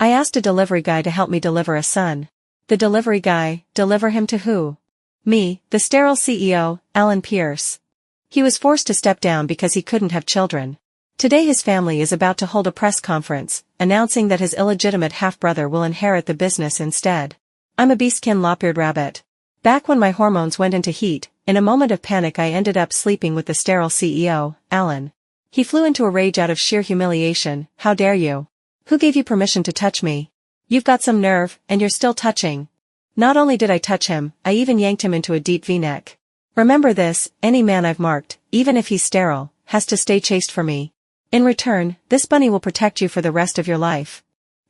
I asked a delivery guy to help me deliver a son. The delivery guy, deliver him to who? Me, the sterile CEO, Alan Pierce. He was forced to step down because he couldn't have children. Today his family is about to hold a press conference, announcing that his illegitimate half-brother will inherit the business instead. I'm a beastkin lop-eared rabbit. Back when my hormones went into heat, in a moment of panic I ended up sleeping with the sterile CEO, Alan. He flew into a rage out of sheer humiliation. How dare you? Who gave you permission to touch me? You've got some nerve, and you're still touching. Not only did I touch him, I even yanked him into a deep V-neck. Remember this, any man I've marked, even if he's sterile, has to stay chaste for me. In return, this bunny will protect you for the rest of your life.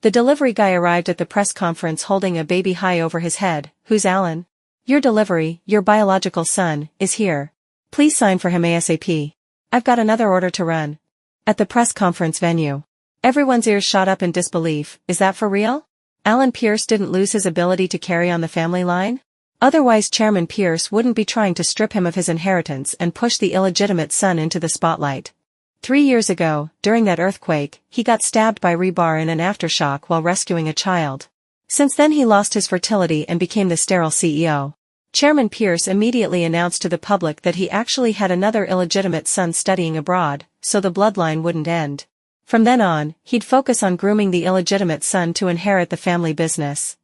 The delivery guy arrived at the press conference holding a baby high over his head. Who's Alan? Your delivery, your biological son, is here. Please sign for him ASAP. I've got another order to run. At the press conference venue. Everyone's ears shot up in disbelief. Is that for real? Alan Pierce didn't lose his ability to carry on the family line? Otherwise Chairman Pierce wouldn't be trying to strip him of his inheritance and push the illegitimate son into the spotlight. 3 years ago, during that earthquake, he got stabbed by rebar in an aftershock while rescuing a child. Since then he lost his fertility and became the sterile CEO. Chairman Pierce immediately announced to the public that he actually had another illegitimate son studying abroad, so the bloodline wouldn't end. From then on, he'd focus on grooming the illegitimate son to inherit the family business.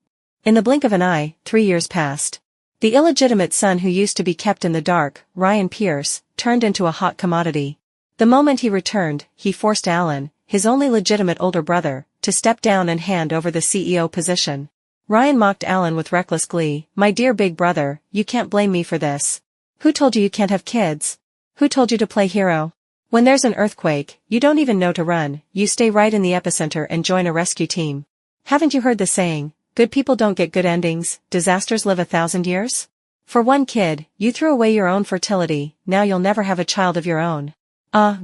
In the blink of an eye, 3 years passed. The illegitimate son who used to be kept in the dark, Ryan Pierce, turned into a hot commodity. The moment he returned, he forced Alan, his only legitimate older brother, to step down and hand over the CEO position. Ryan mocked Alan with reckless glee. My dear big brother, you can't blame me for this. Who told you can't have kids? Who told you to play hero? When there's an earthquake, you don't even know to run, you stay right in the epicenter and join a rescue team. Haven't you heard the saying, good people don't get good endings, disasters live 1,000 years? For one kid, you threw away your own fertility, now you'll never have a child of your own.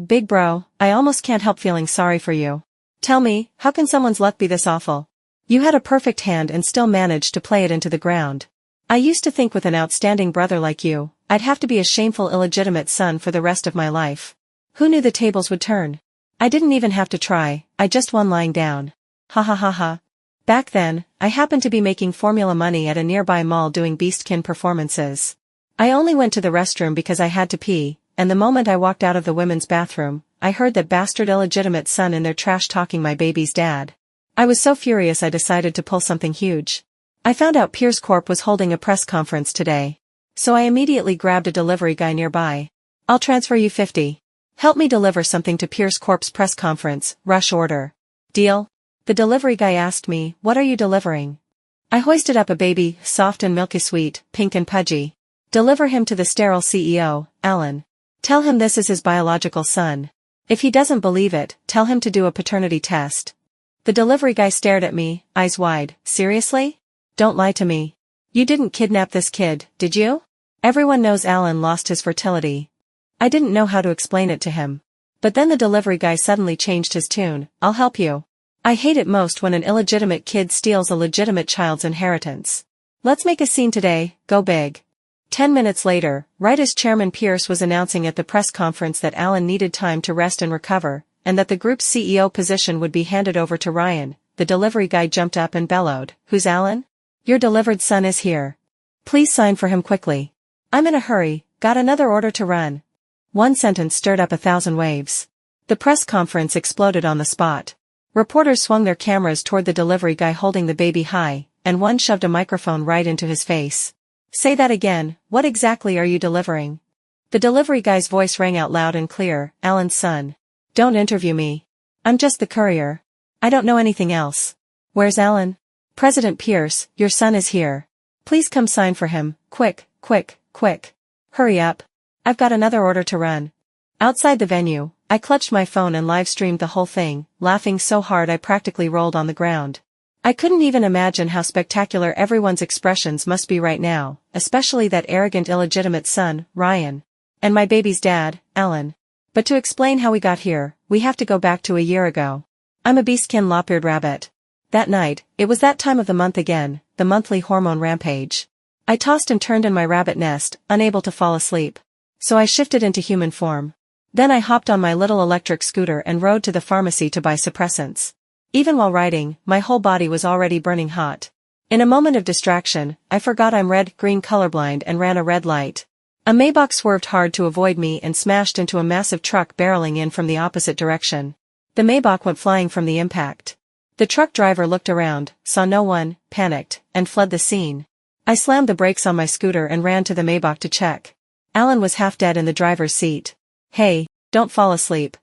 Big bro, I almost can't help feeling sorry for you. Tell me, how can someone's luck be this awful? You had a perfect hand and still managed to play it into the ground. I used to think with an outstanding brother like you, I'd have to be a shameful illegitimate son for the rest of my life. Who knew the tables would turn? I didn't even have to try, I just won lying down. Ha ha ha ha. Back then, I happened to be making formula money at a nearby mall doing beastkin performances. I only went to the restroom because I had to pee, and the moment I walked out of the women's bathroom, I heard that bastard illegitimate son in there trash talking my baby's dad. I was so furious I decided to pull something huge. I found out Pierce Corp was holding a press conference today. So I immediately grabbed a delivery guy nearby. I'll transfer you 50. Help me deliver something to Pierce Corp's press conference, rush order. Deal? The delivery guy asked me, what are you delivering? I hoisted up a baby, soft and milky sweet, pink and pudgy. Deliver him to the sterile CEO, Alan. Tell him this is his biological son. If he doesn't believe it, tell him to do a paternity test. The delivery guy stared at me, eyes wide. Seriously? Don't lie to me. You didn't kidnap this kid, did you? Everyone knows Alan lost his fertility. I didn't know how to explain it to him. But then the delivery guy suddenly changed his tune. I'll help you. I hate it most when an illegitimate kid steals a legitimate child's inheritance. Let's make a scene today, go big. 10 minutes later, right as Chairman Pierce was announcing at the press conference that Alan needed time to rest and recover, and that the group's CEO position would be handed over to Ryan, the delivery guy jumped up and bellowed, Who's Alan? Your delivered son is here. Please sign for him quickly. I'm in a hurry, got another order to run. One sentence stirred up 1,000 waves. The press conference exploded on the spot. Reporters swung their cameras toward the delivery guy holding the baby high, and one shoved a microphone right into his face. Say that again, what exactly are you delivering? The delivery guy's voice rang out loud and clear, Alan's son. Don't interview me. I'm just the courier. I don't know anything else. Where's Alan? President Pierce, your son is here. Please come sign for him, quick, quick, quick. Hurry up. I've got another order to run. Outside the venue, I clutched my phone and live-streamed the whole thing, laughing so hard I practically rolled on the ground. I couldn't even imagine how spectacular everyone's expressions must be right now, especially that arrogant illegitimate son, Ryan. And my baby's dad, Alan. But to explain how we got here, we have to go back to a year ago. I'm a beastkin lop-eared rabbit. That night, it was that time of the month again, the monthly hormone rampage. I tossed and turned in my rabbit nest, unable to fall asleep. So I shifted into human form. Then I hopped on my little electric scooter and rode to the pharmacy to buy suppressants. Even while writing, my whole body was already burning hot. In a moment of distraction, I forgot I'm red-green colorblind and ran a red light. A Maybach swerved hard to avoid me and smashed into a massive truck barreling in from the opposite direction. The Maybach went flying from the impact. The truck driver looked around, saw no one, panicked, and fled the scene. I slammed the brakes on my scooter and ran to the Maybach to check. Alan was half dead in the driver's seat. Hey, don't fall asleep.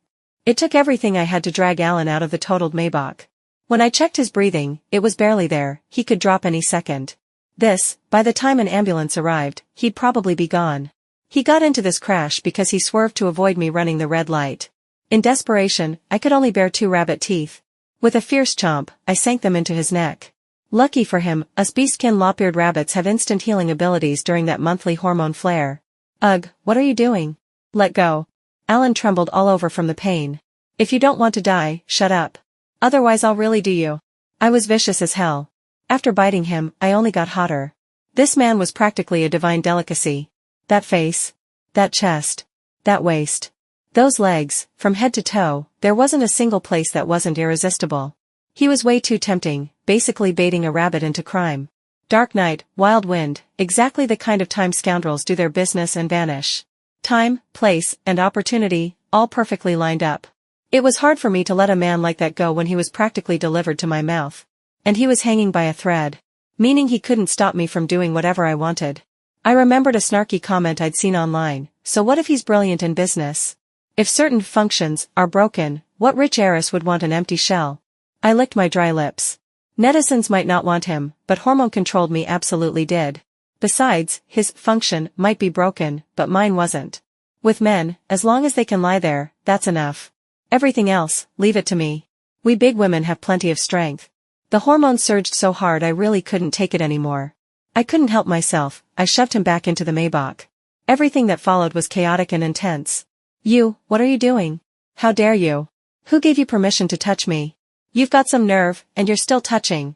It took everything I had to drag Alan out of the totaled Maybach. When I checked his breathing, it was barely there, he could drop any second. By the time an ambulance arrived, he'd probably be gone. He got into this crash because he swerved to avoid me running the red light. In desperation, I could only bear 2 rabbit teeth. With a fierce chomp, I sank them into his neck. Lucky for him, us beastkin lop-eared rabbits have instant healing abilities during that monthly hormone flare. Ugh, what are you doing? Let go. Alan trembled all over from the pain. If you don't want to die, shut up. Otherwise I'll really do you. I was vicious as hell. After biting him, I only got hotter. This man was practically a divine delicacy. That face. That chest. That waist. Those legs, from head to toe, there wasn't a single place that wasn't irresistible. He was way too tempting, basically baiting a rabbit into crime. Dark night, wild wind, exactly the kind of time scoundrels do their business and vanish. Time, place, and opportunity, all perfectly lined up. It was hard for me to let a man like that go when he was practically delivered to my mouth. And he was hanging by a thread. Meaning he couldn't stop me from doing whatever I wanted. I remembered a snarky comment I'd seen online, so what if he's brilliant in business? If certain functions are broken, what rich heiress would want an empty shell? I licked my dry lips. Netizens might not want him, but hormone-controlled me absolutely did. Besides, his function might be broken, but mine wasn't. With men, as long as they can lie there, that's enough. Everything else, leave it to me. We big women have plenty of strength. The hormones surged so hard I really couldn't take it anymore. I couldn't help myself, I shoved him back into the Maybach. Everything that followed was chaotic and intense. You, what are you doing? How dare you? Who gave you permission to touch me? You've got some nerve, and you're still touching.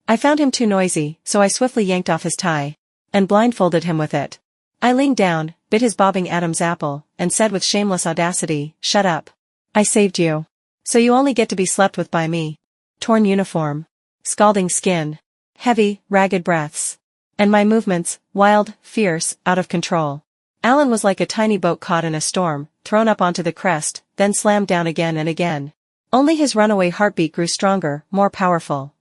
I found him too noisy, so I swiftly yanked off his tie. And blindfolded him with it. I leaned down, bit his bobbing Adam's apple, and said with shameless audacity, shut up. I saved you. So you only get to be slept with by me. Torn uniform. Scalding skin. Heavy, ragged breaths. And my movements, wild, fierce, out of control. Alan was like a tiny boat caught in a storm, thrown up onto the crest, then slammed down again and again. Only his runaway heartbeat grew stronger, more powerful.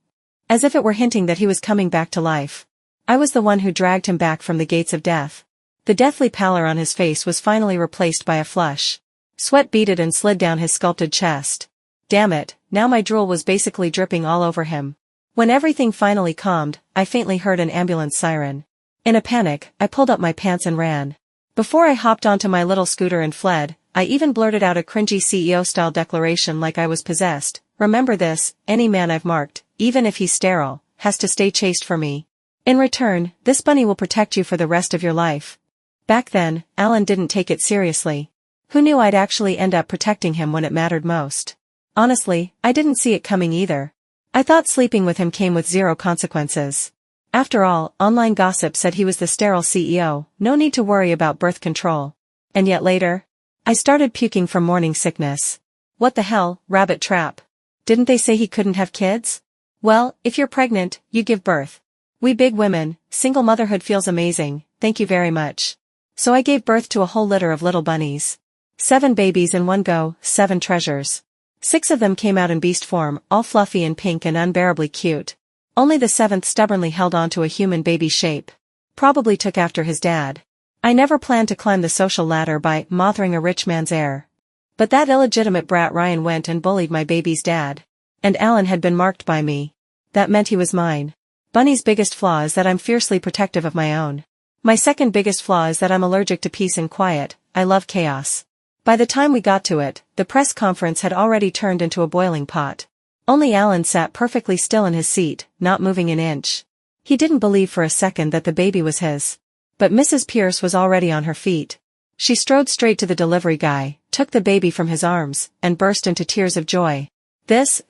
As if it were hinting that he was coming back to life. I was the one who dragged him back from the gates of death. The deathly pallor on his face was finally replaced by a flush. Sweat beaded and slid down his sculpted chest. Damn it, now my drool was basically dripping all over him. When everything finally calmed, I faintly heard an ambulance siren. In a panic, I pulled up my pants and ran. Before I hopped onto my little scooter and fled, I even blurted out a cringy CEO-style declaration like I was possessed. Remember this, any man I've marked, even if he's sterile, has to stay chaste for me. In return, this bunny will protect you for the rest of your life. Back then, Alan didn't take it seriously. Who knew I'd actually end up protecting him when it mattered most? Honestly, I didn't see it coming either. I thought sleeping with him came with 0 consequences. After all, online gossip said he was the sterile CEO, no need to worry about birth control. And yet later, I started puking from morning sickness. What the hell, rabbit trap? Didn't they say he couldn't have kids? Well, if you're pregnant, you give birth. We big women, single motherhood feels amazing, thank you very much. So I gave birth to a whole litter of little bunnies. 7 babies in one go, 7 treasures. 6 of them came out in beast form, all fluffy and pink and unbearably cute. Only the 7th stubbornly held on to a human baby shape. Probably took after his dad. I never planned to climb the social ladder by mothering a rich man's heir. But that illegitimate brat Ryan went and bullied my baby's dad. And Alan had been marked by me. That meant he was mine. Bunny's biggest flaw is that I'm fiercely protective of my own. My second biggest flaw is that I'm allergic to peace and quiet, I love chaos. By the time we got to it, the press conference had already turned into a boiling pot. Only Alan sat perfectly still in his seat, not moving an inch. He didn't believe for a second that the baby was his. But Mrs. Pierce was already on her feet. She strode straight to the delivery guy, took the baby from his arms, and burst into tears of joy. This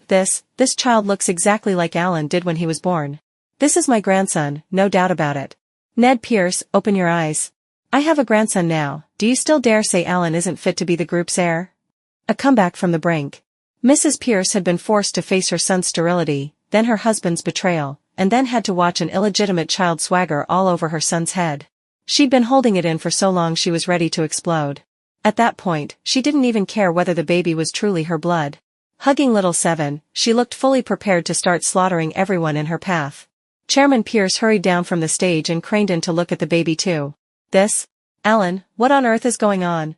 child looks exactly like Alan did when he was born. This is my grandson, no doubt about it. Ned Pierce, open your eyes. I have a grandson now, do you still dare say Alan isn't fit to be the group's heir? A comeback from the brink. Mrs. Pierce had been forced to face her son's sterility, then her husband's betrayal, and then had to watch an illegitimate child swagger all over her son's head. She'd been holding it in for so long she was ready to explode. At that point, she didn't even care whether the baby was truly her blood. Hugging little Seven, she looked fully prepared to start slaughtering everyone in her path. Chairman Pierce hurried down from the stage and craned in to look at the baby too. Alan, what on earth is going on?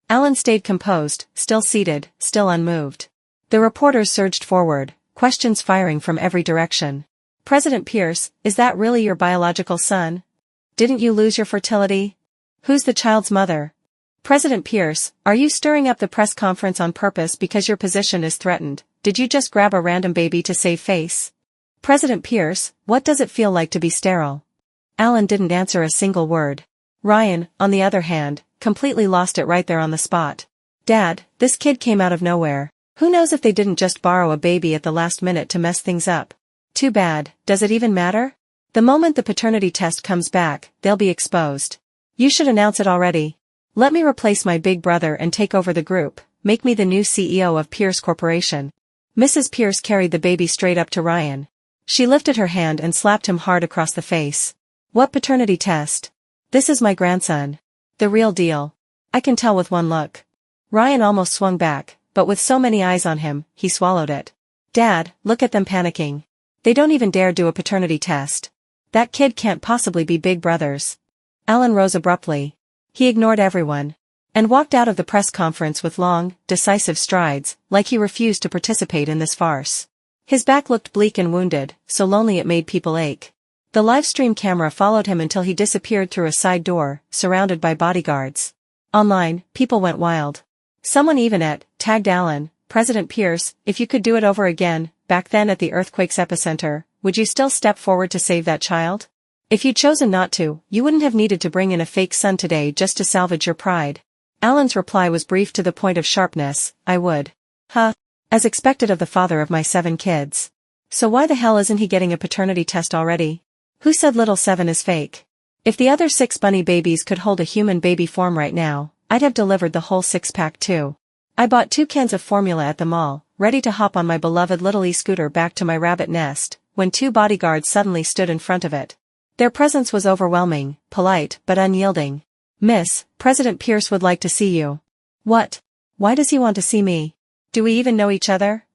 Alan stayed composed, still seated, still unmoved. The reporters surged forward, questions firing from every direction. President Pierce, is that really your biological son? Didn't you lose your fertility? Who's the child's mother? President Pierce, are you stirring up the press conference on purpose because your position is threatened? Did you just grab a random baby to save face? President Pierce, what does it feel like to be sterile? Alan didn't answer a single word. Ryan, on the other hand, completely lost it right there on the spot. Dad, this kid came out of nowhere. Who knows if they didn't just borrow a baby at the last minute to mess things up? Too bad, does it even matter? The moment the paternity test comes back, they'll be exposed. You should announce it already. Let me replace my big brother and take over the group, make me the new CEO of Pierce Corporation. Mrs. Pierce carried the baby straight up to Ryan. She lifted her hand and slapped him hard across the face. What paternity test? This is my grandson. The real deal. I can tell with one look. Ryan almost swung back, but with so many eyes on him, he swallowed it. Dad, look at them panicking. They don't even dare do a paternity test. That kid can't possibly be big brothers. Alan rose abruptly. He ignored everyone and walked out of the press conference with long, decisive strides, like he refused to participate in this farce. His back looked bleak and wounded, so lonely it made people ache. The live-stream camera followed him until he disappeared through a side door, surrounded by bodyguards. Online, people went wild. Someone even tagged Alan, President Pierce, if you could do it over again, back then at the earthquake's epicenter, would you still step forward to save that child? If you'd chosen not to, you wouldn't have needed to bring in a fake son today just to salvage your pride. Alan's reply was brief to the point of sharpness, I would. As expected of the father of my 7 kids. So why the hell isn't he getting a paternity test already? Who said little Seven is fake? If the other 6 bunny babies could hold a human baby form right now, I'd have delivered the whole 6-pack too. I bought 2 cans of formula at the mall, ready to hop on my beloved little e-scooter back to my rabbit nest, when 2 bodyguards suddenly stood in front of it. Their presence was overwhelming, polite, but unyielding. Miss, President Pierce would like to see you. What? Why does he want to see me? Do we even know each other?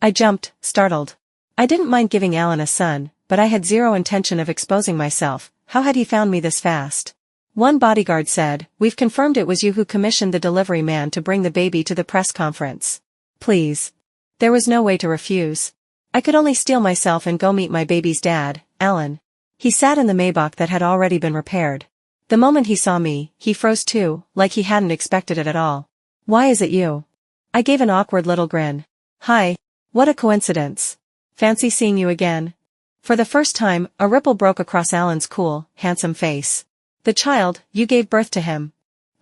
I jumped, startled. I didn't mind giving Alan a son, but I had zero intention of exposing myself. How had he found me this fast? One bodyguard said, we've confirmed it was you who commissioned the delivery man to bring the baby to the press conference. Please. There was no way to refuse. I could only steel myself and go meet my baby's dad, Alan. He sat in the Maybach that had already been repaired. The moment he saw me, he froze too, like he hadn't expected it at all. Why is it you? I gave an awkward little grin. Hi. What a coincidence. Fancy seeing you again. For the first time, a ripple broke across Alan's cool, handsome face. The child, you gave birth to him.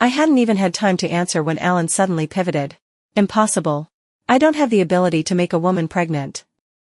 I hadn't even had time to answer when Alan suddenly pivoted. Impossible. I don't have the ability to make a woman pregnant.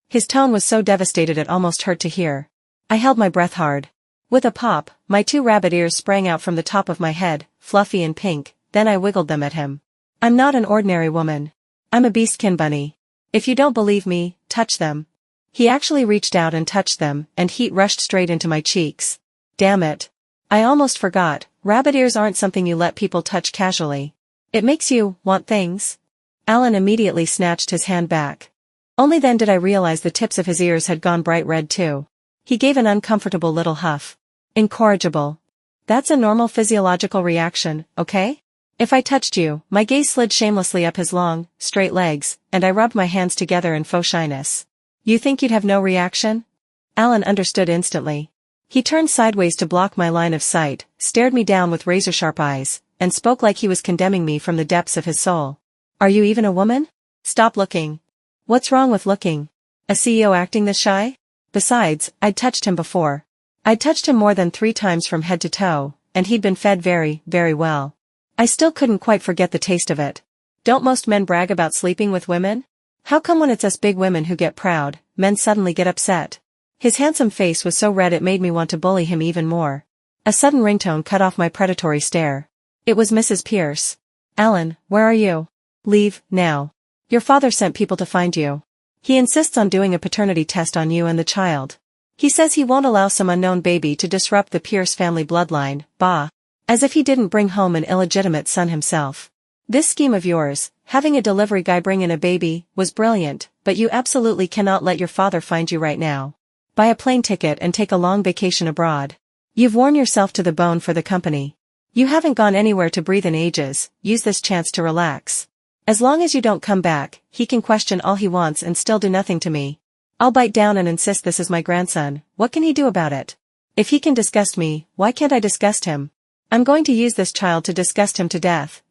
His tone was so devastated it almost hurt to hear. I held my breath hard. With a pop, my 2 rabbit ears sprang out from the top of my head, fluffy and pink, then I wiggled them at him. I'm not an ordinary woman. I'm a beastkin bunny. If you don't believe me, touch them. He actually reached out and touched them, and heat rushed straight into my cheeks. Damn it. I almost forgot, rabbit ears aren't something you let people touch casually. It makes you want things. Alan immediately snatched his hand back. Only then did I realize the tips of his ears had gone bright red too. He gave an uncomfortable little huff. Incorrigible. That's a normal physiological reaction, okay? If I touched you, my gaze slid shamelessly up his long, straight legs, and I rubbed my hands together in faux shyness. You think you'd have no reaction? Alan understood instantly. He turned sideways to block my line of sight, stared me down with razor-sharp eyes, and spoke like he was condemning me from the depths of his soul. Are you even a woman? Stop looking. What's wrong with looking? A CEO acting this shy? Besides, I'd touched him before. I'd touched him more than 3 times from head to toe, and he'd been fed very, very well. I still couldn't quite forget the taste of it. Don't most men brag about sleeping with women? How come when it's us big women who get proud, men suddenly get upset? His handsome face was so red it made me want to bully him even more. A sudden ringtone cut off my predatory stare. It was Mrs. Pierce. Alan, where are you? Leave, now. Your father sent people to find you. He insists on doing a paternity test on you and the child. He says he won't allow some unknown baby to disrupt the Pierce family bloodline, bah. As if he didn't bring home an illegitimate son himself. This scheme of yours, having a delivery guy bring in a baby, was brilliant, but you absolutely cannot let your father find you right now. Buy a plane ticket and take a long vacation abroad. You've worn yourself to the bone for the company. You haven't gone anywhere to breathe in ages, use this chance to relax. As long as you don't come back, he can question all he wants and still do nothing to me. I'll bite down and insist this is my grandson, what can he do about it? If he can disgust me, why can't I disgust him? I'm going to use this child to disgust him to death.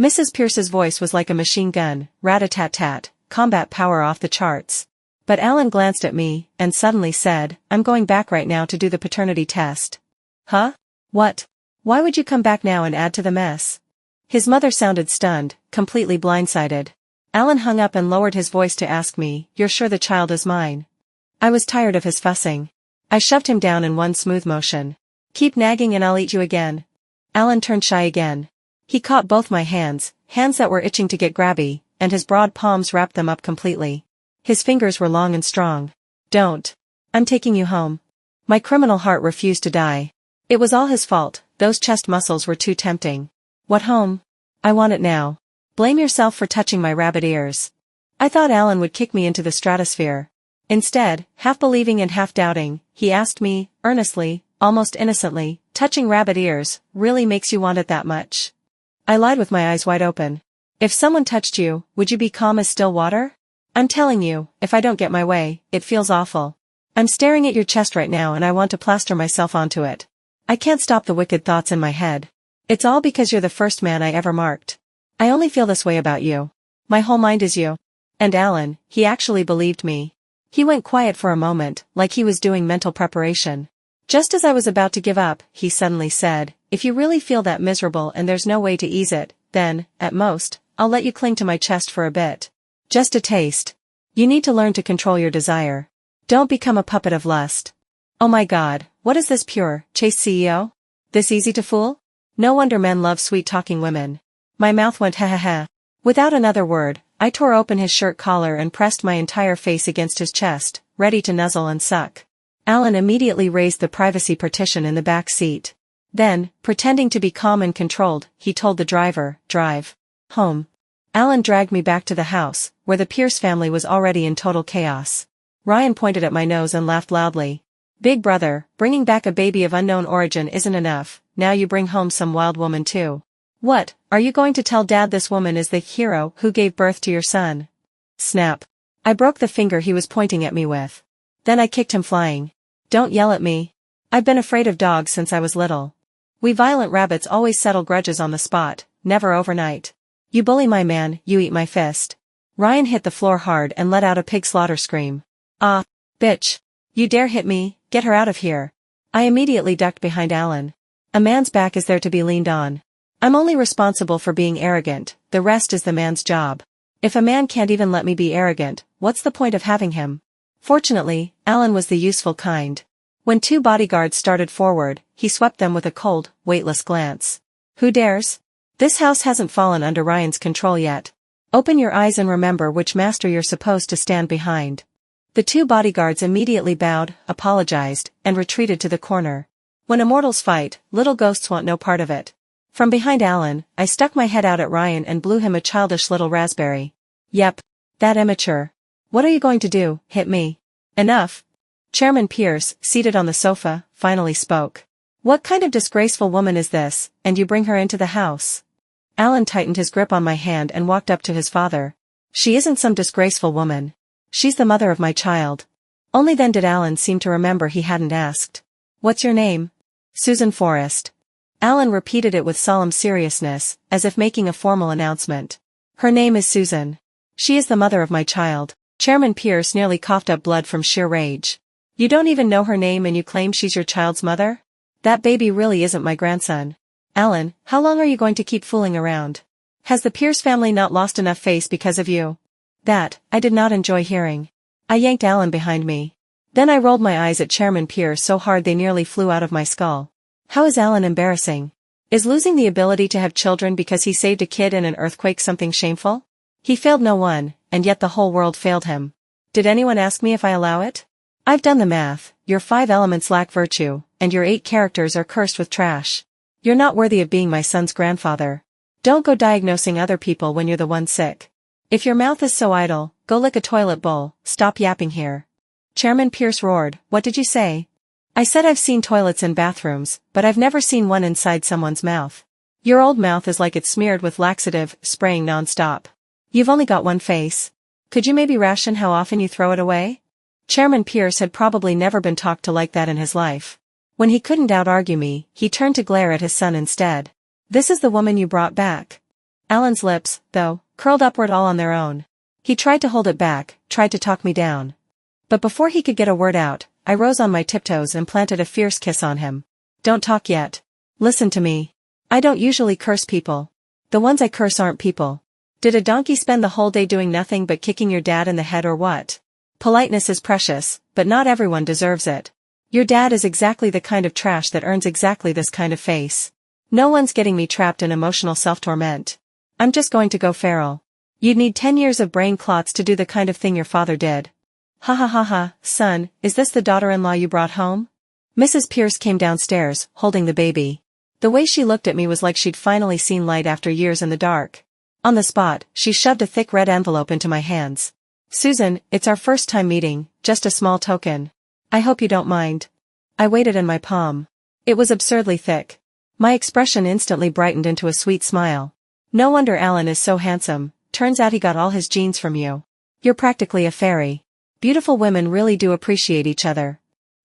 Mrs. Pierce's voice was like a machine gun, rat-a-tat-tat, combat power off the charts. But Alan glanced at me, and suddenly said, I'm going back right now to do the paternity test. Huh? What? Why would you come back now and add to the mess? His mother sounded stunned, completely blindsided. Alan hung up and lowered his voice to ask me, You're sure the child is mine? I was tired of his fussing. I shoved him down in one smooth motion. Keep nagging and I'll eat you again. Alan turned shy again. He caught both my hands that were itching to get grabby, and his broad palms wrapped them up completely. His fingers were long and strong. Don't. I'm taking you home. My criminal heart refused to die. It was all his fault, those chest muscles were too tempting. What home? I want it now. Blame yourself for touching my rabbit ears. I thought Alan would kick me into the stratosphere. Instead, half believing and half doubting, he asked me, earnestly, almost innocently, touching rabbit ears, really makes you want it that much? I lied with my eyes wide open. If someone touched you, would you be calm as still water? I'm telling you, if I don't get my way, it feels awful. I'm staring at your chest right now and I want to plaster myself onto it. I can't stop the wicked thoughts in my head. It's all because you're the first man I ever marked. I only feel this way about you. My whole mind is you. And Alan, he actually believed me. He went quiet for a moment, like he was doing mental preparation. Just as I was about to give up, he suddenly said, If you really feel that miserable and there's no way to ease it, then, at most, I'll let you cling to my chest for a bit. Just a taste. You need to learn to control your desire. Don't become a puppet of lust. Oh my God, what is this pure, chaste CEO? This easy to fool? No wonder men love sweet-talking women. My mouth went ha. Without another word, I tore open his shirt collar and pressed my entire face against his chest, ready to nuzzle and suck. Alan immediately raised the privacy partition in the back seat. Then, pretending to be calm and controlled, he told the driver, drive home. Alan dragged me back to the house, where the Pierce family was already in total chaos. Ryan pointed at my nose and laughed loudly. Big brother, bringing back a baby of unknown origin isn't enough, now you bring home some wild woman too. What, are you going to tell Dad this woman is the hero who gave birth to your son? Snap. I broke the finger he was pointing at me with. Then I kicked him flying. Don't yell at me. I've been afraid of dogs since I was little. We violent rabbits always settle grudges on the spot, never overnight. You bully my man, you eat my fist. Ryan hit the floor hard and let out a pig slaughter scream. Ah, bitch. You dare hit me, get her out of here. I immediately ducked behind Alan. A man's back is there to be leaned on. I'm only responsible for being arrogant, the rest is the man's job. If a man can't even let me be arrogant, what's the point of having him? Fortunately, Alan was the useful kind. When two bodyguards started forward, he swept them with a cold, weightless glance. Who dares? This house hasn't fallen under Ryan's control yet. Open your eyes and remember which master you're supposed to stand behind. The two bodyguards immediately bowed, apologized, and retreated to the corner. When immortals fight, little ghosts want no part of it. From behind Alan, I stuck my head out at Ryan and blew him a childish little raspberry. Yep. That immature. What are you going to do, hit me? Enough. Chairman Pierce, seated on the sofa, finally spoke. What kind of disgraceful woman is this, and you bring her into the house? Alan tightened his grip on my hand and walked up to his father. She isn't some disgraceful woman. She's the mother of my child. Only then did Alan seem to remember he hadn't asked. What's your name? Susan Forrest. Alan repeated it with solemn seriousness, as if making a formal announcement. Her name is Susan. She is the mother of my child. Chairman Pierce nearly coughed up blood from sheer rage. You don't even know her name and you claim she's your child's mother? That baby really isn't my grandson. Alan, how long are you going to keep fooling around? Has the Pierce family not lost enough face because of you? That, I did not enjoy hearing. I yanked Alan behind me. Then I rolled my eyes at Chairman Pierce so hard they nearly flew out of my skull. How is Alan embarrassing? Is losing the ability to have children because he saved a kid in an earthquake something shameful? He failed no one, and yet the whole world failed him. Did anyone ask me if I allow it? I've done the math, your 5 elements lack virtue, and your 8 characters are cursed with trash. You're not worthy of being my son's grandfather. Don't go diagnosing other people when you're the one sick. If your mouth is so idle, go lick a toilet bowl, stop yapping here. Chairman Pierce roared, what did you say? I said I've seen toilets in bathrooms, but I've never seen one inside someone's mouth. Your old mouth is like it's smeared with laxative, spraying non-stop. You've only got one face. Could you maybe ration how often you throw it away? Chairman Pierce had probably never been talked to like that in his life. When he couldn't out-argue me, he turned to glare at his son instead. This is the woman you brought back. Alan's lips, though, curled upward all on their own. He tried to hold it back, tried to talk me down. But before he could get a word out, I rose on my tiptoes and planted a fierce kiss on him. Don't talk yet. Listen to me. I don't usually curse people. The ones I curse aren't people. Did a donkey spend the whole day doing nothing but kicking your dad in the head or what? Politeness is precious, but not everyone deserves it. Your dad is exactly the kind of trash that earns exactly this kind of face. No one's getting me trapped in emotional self-torment. I'm just going to go feral. You'd need 10 years of brain clots to do the kind of thing your father did. Ha ha ha ha, son, is this the daughter-in-law you brought home? Mrs. Pierce came downstairs, holding the baby. The way she looked at me was like she'd finally seen light after years in the dark. On the spot, she shoved a thick red envelope into my hands. Susan, it's our first time meeting, just a small token. I hope you don't mind. I weighed it in my palm. It was absurdly thick. My expression instantly brightened into a sweet smile. No wonder Alan is so handsome, turns out he got all his genes from you. You're practically a fairy. Beautiful women really do appreciate each other.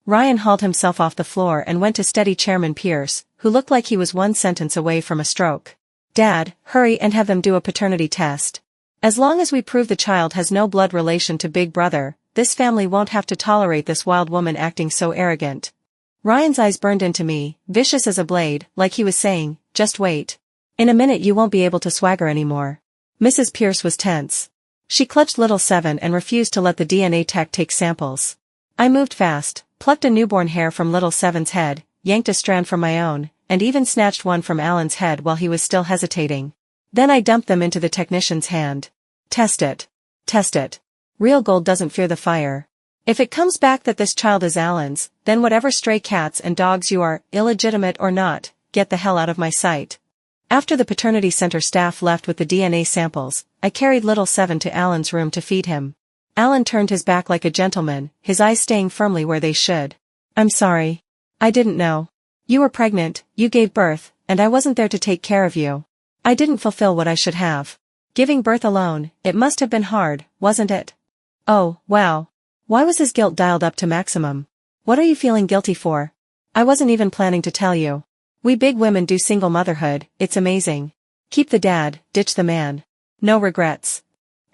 Ryan hauled himself off the floor and went to steady Chairman Pierce, who looked like he was one sentence away from a stroke. Dad, hurry and have them do a paternity test. As long as we prove the child has no blood relation to Big Brother, this family won't have to tolerate this wild woman acting so arrogant. Ryan's eyes burned into me, vicious as a blade, like he was saying, just wait. In a minute you won't be able to swagger anymore. Mrs. Pierce was tense. She clutched little Seven and refused to let the DNA tech take samples. I moved fast, plucked a newborn hair from little Seven's head, yanked a strand from my own, and even snatched one from Alan's head while he was still hesitating. Then I dumped them into the technician's hand. Test it. Test it. Real gold doesn't fear the fire. If it comes back that this child is Alan's, then whatever stray cats and dogs you are, illegitimate or not, get the hell out of my sight. After the paternity center staff left with the DNA samples, I carried little Seven to Alan's room to feed him. Alan turned his back like a gentleman, his eyes staying firmly where they should. I'm sorry. I didn't know. You were pregnant, you gave birth, and I wasn't there to take care of you. I didn't fulfill what I should have. Giving birth alone, it must have been hard, wasn't it? Oh, wow. Why was his guilt dialed up to maximum? What are you feeling guilty for? I wasn't even planning to tell you. We big women do single motherhood, it's amazing. Keep the dad, ditch the man. No regrets.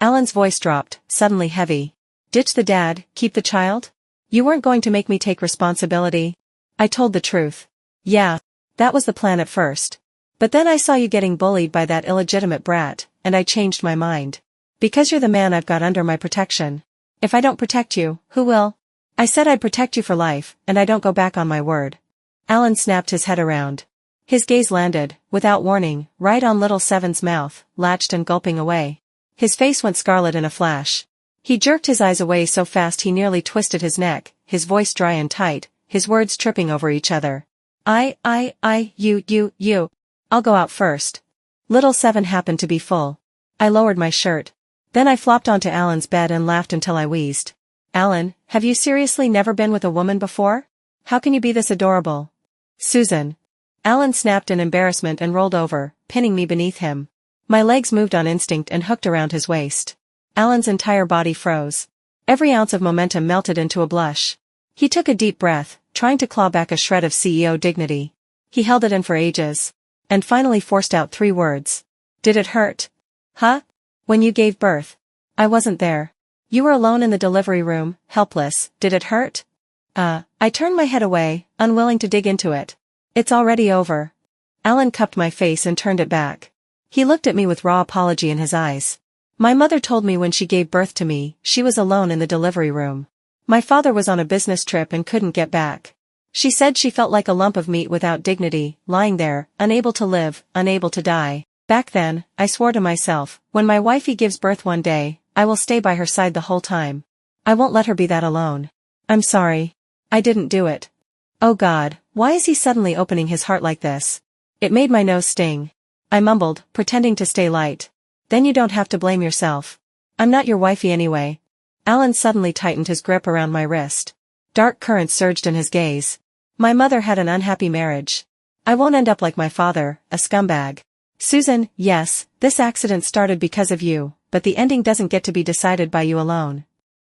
Alan's voice dropped, suddenly heavy. Ditch the dad, keep the child? You weren't going to make me take responsibility? I told the truth. Yeah, that was the plan at first. But then I saw you getting bullied by that illegitimate brat, and I changed my mind. Because you're the man I've got under my protection. If I don't protect you, who will? I said I'd protect you for life, and I don't go back on my word. Alan snapped his head around. His gaze landed, without warning, right on little Seven's mouth, latched and gulping away. His face went scarlet in a flash. He jerked his eyes away so fast he nearly twisted his neck, his voice dry and tight, his words tripping over each other. You. I'll go out first. Little Seven happened to be full. I lowered my shirt. Then I flopped onto Alan's bed and laughed until I wheezed. Alan, have you seriously never been with a woman before? How can you be this adorable? Susan. Alan snapped in embarrassment and rolled over, pinning me beneath him. My legs moved on instinct and hooked around his waist. Alan's entire body froze. Every ounce of momentum melted into a blush. He took a deep breath, trying to claw back a shred of CEO dignity. He held it in for ages. And finally forced out 3 words. Did it hurt? Huh? When you gave birth. I wasn't there. You were alone in the delivery room, helpless. Did it hurt? I turned my head away, unwilling to dig into it. It's already over. Alan cupped my face and turned it back. He looked at me with raw apology in his eyes. My mother told me when she gave birth to me, she was alone in the delivery room. My father was on a business trip and couldn't get back. She said she felt like a lump of meat without dignity, lying there, unable to live, unable to die. Back then, I swore to myself, when my wifey gives birth one day, I will stay by her side the whole time. I won't let her be that alone. I'm sorry. I didn't do it. Oh God, why is he suddenly opening his heart like this? It made my nose sting. I mumbled, pretending to stay light. Then you don't have to blame yourself. I'm not your wifey anyway. Alan suddenly tightened his grip around my wrist. Dark currents surged in his gaze. My mother had an unhappy marriage. I won't end up like my father, a scumbag. Susan, yes, this accident started because of you, but the ending doesn't get to be decided by you alone.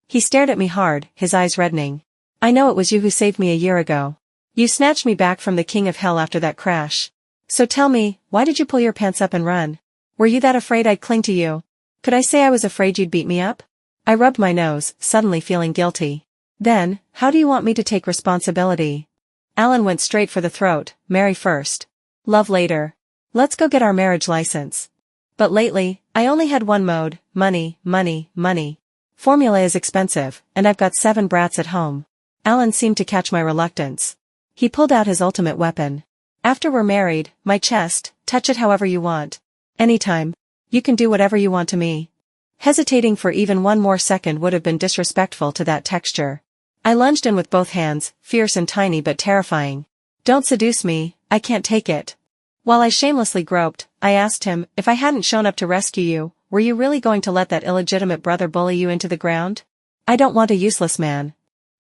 He stared at me hard, his eyes reddening. I know it was you who saved me a year ago. You snatched me back from the king of hell after that crash. So tell me, why did you pull your pants up and run? Were you that afraid I'd cling to you? Could I say I was afraid you'd beat me up? I rubbed my nose, suddenly feeling guilty. Then, how do you want me to take responsibility? Alan went straight for the throat, marry first. Love later. Let's go get our marriage license. But lately, I only had one mode, money, money, money. Formula is expensive, and I've got 7 brats at home. Alan seemed to catch my reluctance. He pulled out his ultimate weapon. After we're married, my chest, touch it however you want. Anytime. You can do whatever you want to me. Hesitating for even one more second would have been disrespectful to that texture. I lunged in with both hands, fierce and tiny but terrifying. Don't seduce me, I can't take it. While I shamelessly groped, I asked him, if I hadn't shown up to rescue you, were you really going to let that illegitimate brother bully you into the ground? I don't want a useless man.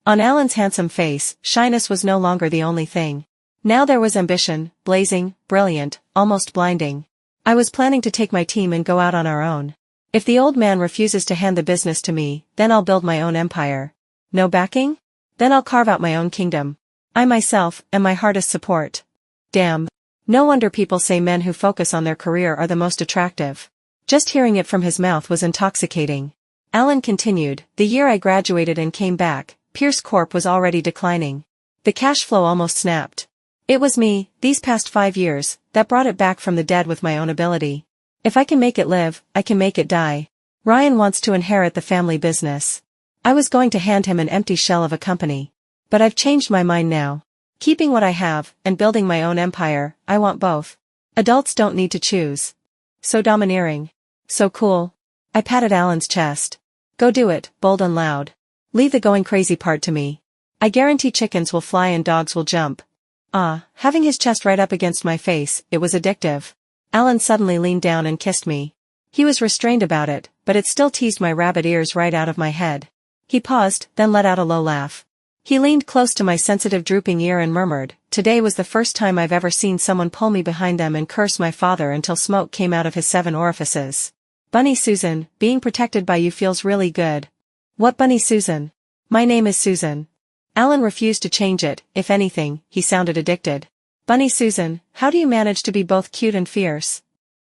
On Alan's handsome face, shyness was no longer the only thing. Now there was ambition, blazing, brilliant, almost blinding. I was planning to take my team and go out on our own. If the old man refuses to hand the business to me, then I'll build my own empire. No backing? Then I'll carve out my own kingdom. I myself am my hardest support. Damn. No wonder people say men who focus on their career are the most attractive. Just hearing it from his mouth was intoxicating. Alan continued, the year I graduated and came back, Pierce Corp was already declining. The cash flow almost snapped. It was me, these past 5 years, that brought it back from the dead with my own ability. If I can make it live, I can make it die. Ryan wants to inherit the family business. I was going to hand him an empty shell of a company. But I've changed my mind now. Keeping what I have, and building my own empire, I want both. Adults don't need to choose. So domineering. So cool. I patted Alan's chest. Go do it, bold and loud. Leave the going crazy part to me. I guarantee chickens will fly and dogs will jump. Having his chest right up against my face, it was addictive. Alan suddenly leaned down and kissed me. He was restrained about it, but it still teased my rabbit ears right out of my head. He paused, then let out a low laugh. He leaned close to my sensitive drooping ear and murmured, today was the first time I've ever seen someone pull me behind them and curse my father until smoke came out of his 7 orifices. Bunny Susan, being protected by you feels really good. What Bunny Susan? My name is Susan. Alan refused to change it, if anything, he sounded addicted. Bunny Susan, how do you manage to be both cute and fierce?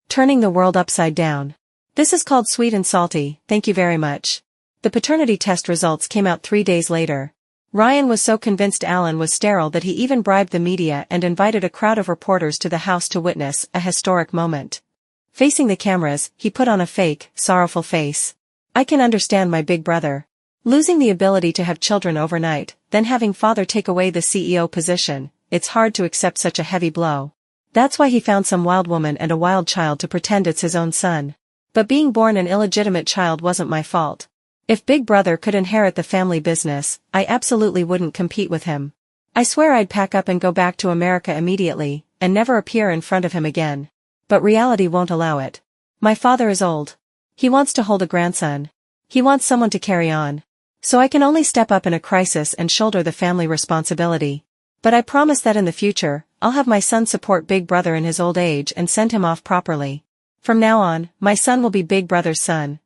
Turning the world upside down. This is called sweet and salty, thank you very much. The paternity test results came out 3 days later. Ryan was so convinced Alan was sterile that he even bribed the media and invited a crowd of reporters to the house to witness a historic moment. Facing the cameras, he put on a fake, sorrowful face. I can understand my big brother. Losing the ability to have children overnight, then having father take away the CEO position, it's hard to accept such a heavy blow. That's why he found some wild woman and a wild child to pretend it's his own son. But being born an illegitimate child wasn't my fault. If Big Brother could inherit the family business, I absolutely wouldn't compete with him. I swear I'd pack up and go back to America immediately, and never appear in front of him again. But reality won't allow it. My father is old. He wants to hold a grandson. He wants someone to carry on. So I can only step up in a crisis and shoulder the family responsibility. But I promise that in the future, I'll have my son support Big Brother in his old age and send him off properly. From now on, my son will be Big Brother's son.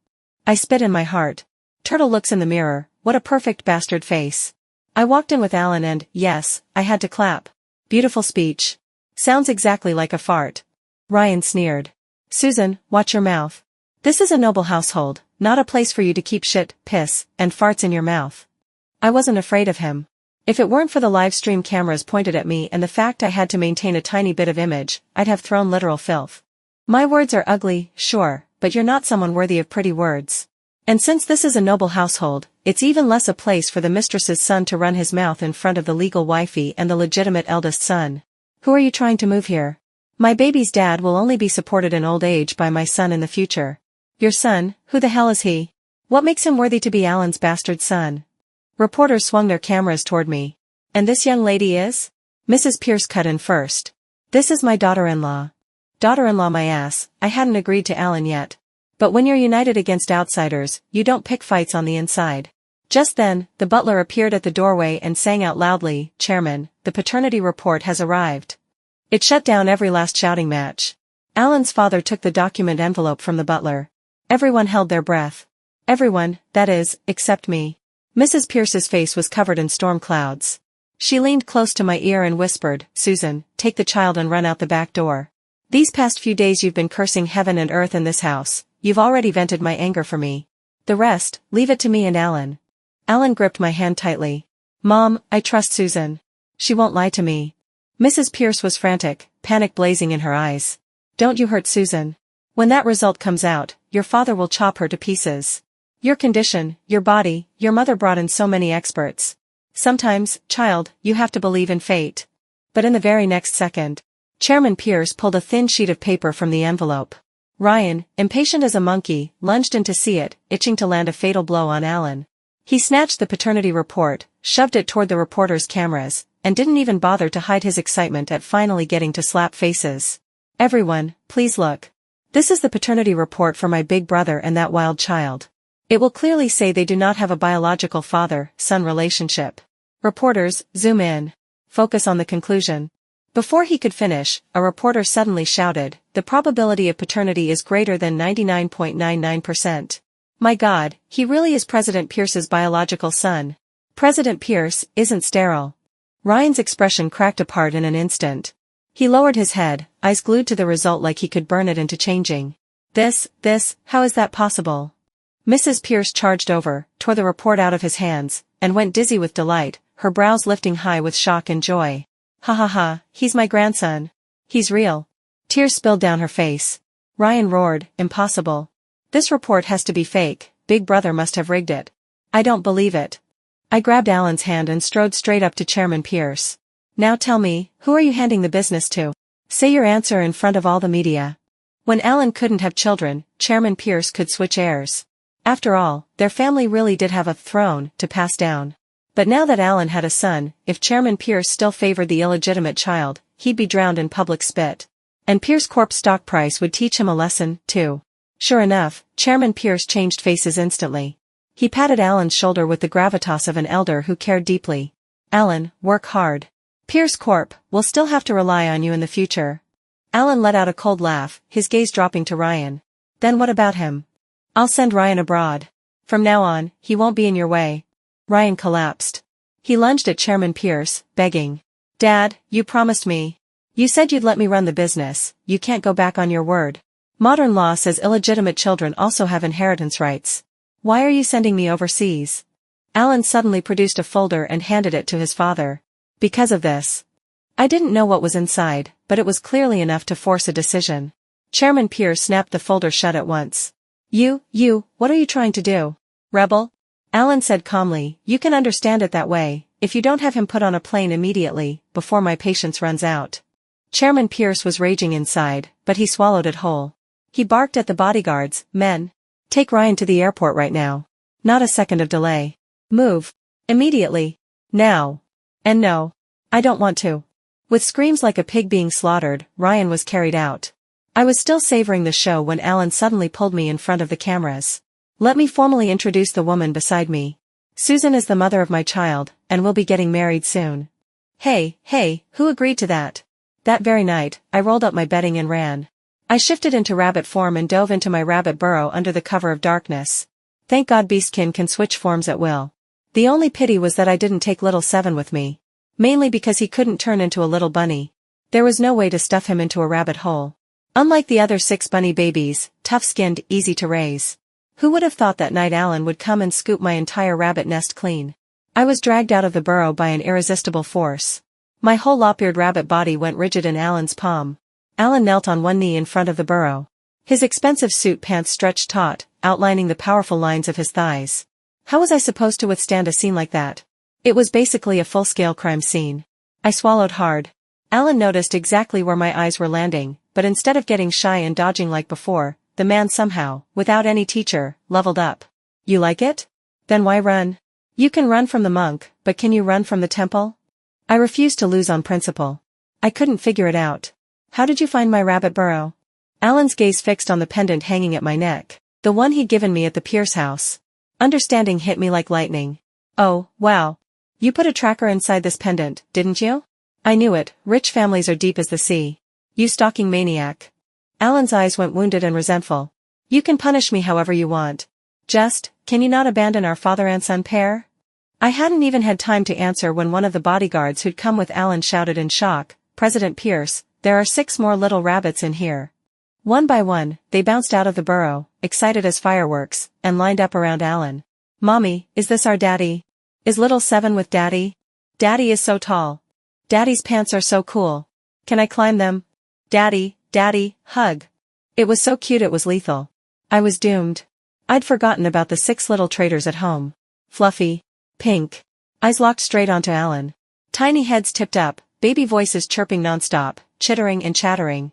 I spit in my heart. Turtle looks in the mirror, what a perfect bastard face. I walked in with Alan and, yes, I had to clap. Beautiful speech. Sounds exactly like a fart. Ryan sneered. Susan, watch your mouth. This is a noble household, not a place for you to keep shit, piss, and farts in your mouth. I wasn't afraid of him. If it weren't for the live stream cameras pointed at me and the fact I had to maintain a tiny bit of image, I'd have thrown literal filth. My words are ugly, sure, but you're not someone worthy of pretty words. And since this is a noble household, it's even less a place for the mistress's son to run his mouth in front of the legal wifey and the legitimate eldest son. Who are you trying to move here? My baby's dad will only be supported in old age by my son in the future. Your son, who the hell is he? What makes him worthy to be Alan's bastard son? Reporters swung their cameras toward me. And this young lady is? Mrs. Pierce cut in first. This is my daughter-in-law. Daughter-in-law my ass, I hadn't agreed to Alan yet. But when you're united against outsiders, you don't pick fights on the inside. Just then, the butler appeared at the doorway and sang out loudly, Chairman, the paternity report has arrived. It shut down every last shouting match. Alan's father took the document envelope from the butler. Everyone held their breath. Everyone, that is, except me. Mrs. Pierce's face was covered in storm clouds. She leaned close to my ear and whispered, Susan, take the child and run out the back door. These past few days you've been cursing heaven and earth in this house. You've already vented my anger for me. The rest, leave it to me and Alan. Alan gripped my hand tightly. Mom, I trust Susan. She won't lie to me. Mrs. Pierce was frantic, panic blazing in her eyes. Don't you hurt Susan. When that result comes out, your father will chop her to pieces. Your condition, your body, your mother brought in so many experts. Sometimes, child, you have to believe in fate. But in the very next second, Chairman Pierce pulled a thin sheet of paper from the envelope. Ryan, impatient as a monkey, lunged in to see it, itching to land a fatal blow on Alan. He snatched the paternity report, shoved it toward the reporters' cameras, and didn't even bother to hide his excitement at finally getting to slap faces. Everyone, please look. This is the paternity report for my big brother and that wild child. It will clearly say they do not have a biological father-son relationship. Reporters, zoom in. Focus on the conclusion. Before he could finish, a reporter suddenly shouted, the probability of paternity is greater than 99.99%. My God, he really is President Pierce's biological son. President Pierce isn't sterile. Ryan's expression cracked apart in an instant. He lowered his head, eyes glued to the result like he could burn it into changing. How is that possible? Mrs. Pierce charged over, tore the report out of his hands, and went dizzy with delight, her brows lifting high with shock and joy. Ha ha ha, he's my grandson. He's real. Tears spilled down her face. Ryan roared, impossible. This report has to be fake, Big Brother must have rigged it. I don't believe it. I grabbed Alan's hand and strode straight up to Chairman Pierce. Now tell me, who are you handing the business to? Say your answer in front of all the media. When Alan couldn't have children, Chairman Pierce could switch heirs. After all, their family really did have a throne to pass down. But now that Alan had a son, if Chairman Pierce still favored the illegitimate child, he'd be drowned in public spit. And Pierce Corp's stock price would teach him a lesson, too. Sure enough, Chairman Pierce changed faces instantly. He patted Alan's shoulder with the gravitas of an elder who cared deeply. Alan, work hard. Pierce Corp will still have to rely on you in the future. Alan let out a cold laugh, his gaze dropping to Ryan. Then what about him? I'll send Ryan abroad. From now on, he won't be in your way. Ryan collapsed. He lunged at Chairman Pierce, begging. Dad, you promised me. You said you'd let me run the business, you can't go back on your word. Modern law says illegitimate children also have inheritance rights. Why are you sending me overseas? Alan suddenly produced a folder and handed it to his father. Because of this. I didn't know what was inside, but it was clearly enough to force a decision. Chairman Pierce snapped the folder shut at once. What are you trying to do? Rebel? Alan said calmly, you can understand it that way, if you don't have him put on a plane immediately, before my patience runs out. Chairman Pierce was raging inside, but he swallowed it whole. He barked at the bodyguards, men. Take Ryan to the airport right now. Not a second of delay. Move. Immediately. Now. And no. I don't want to. With screams like a pig being slaughtered, Ryan was carried out. I was still savoring the show when Alan suddenly pulled me in front of the cameras. Let me formally introduce the woman beside me. Susan is the mother of my child, and we'll be getting married soon. Hey, who agreed to that? That very night, I rolled up my bedding and ran. I shifted into rabbit form and dove into my rabbit burrow under the cover of darkness. Thank God Beastkin can switch forms at will. The only pity was that I didn't take little Seven with me. Mainly because he couldn't turn into a little bunny. There was no way to stuff him into a rabbit hole. Unlike the other 6 bunny babies, tough-skinned, easy to raise. Who would have thought that night Alan would come and scoop my entire rabbit nest clean? I was dragged out of the burrow by an irresistible force. My whole lop-eared rabbit body went rigid in Alan's palm. Alan knelt on one knee in front of the burrow. His expensive suit pants stretched taut, outlining the powerful lines of his thighs. How was I supposed to withstand a scene like that? It was basically a full-scale crime scene. I swallowed hard. Alan noticed exactly where my eyes were landing, but instead of getting shy and dodging like before, the man somehow, without any teacher, leveled up. You like it? Then why run? You can run from the monk, but can you run from the temple? I refused to lose on principle. I couldn't figure it out. How did you find my rabbit burrow? Alan's gaze fixed on the pendant hanging at my neck, the one he'd given me at the Pierce house. Understanding hit me like lightning. Oh, wow. You put a tracker inside this pendant, didn't you? I knew it, rich families are deep as the sea. You stalking maniac. Alan's eyes went wounded and resentful. You can punish me however you want. Can you not abandon our father and son pair? I hadn't even had time to answer when one of the bodyguards who'd come with Alan shouted in shock, President Pierce, there are 6 more little rabbits in here. One by one, they bounced out of the burrow, excited as fireworks, and lined up around Alan. Mommy, is this our daddy? Is little 7 with daddy? Daddy is so tall. Daddy's pants are so cool. Can I climb them? Daddy, hug. It was so cute it was lethal. I was doomed. I'd forgotten about the 6 little traitors at home. Fluffy. Pink. Eyes locked straight onto Alan. Tiny heads tipped up, baby voices chirping nonstop, chittering and chattering.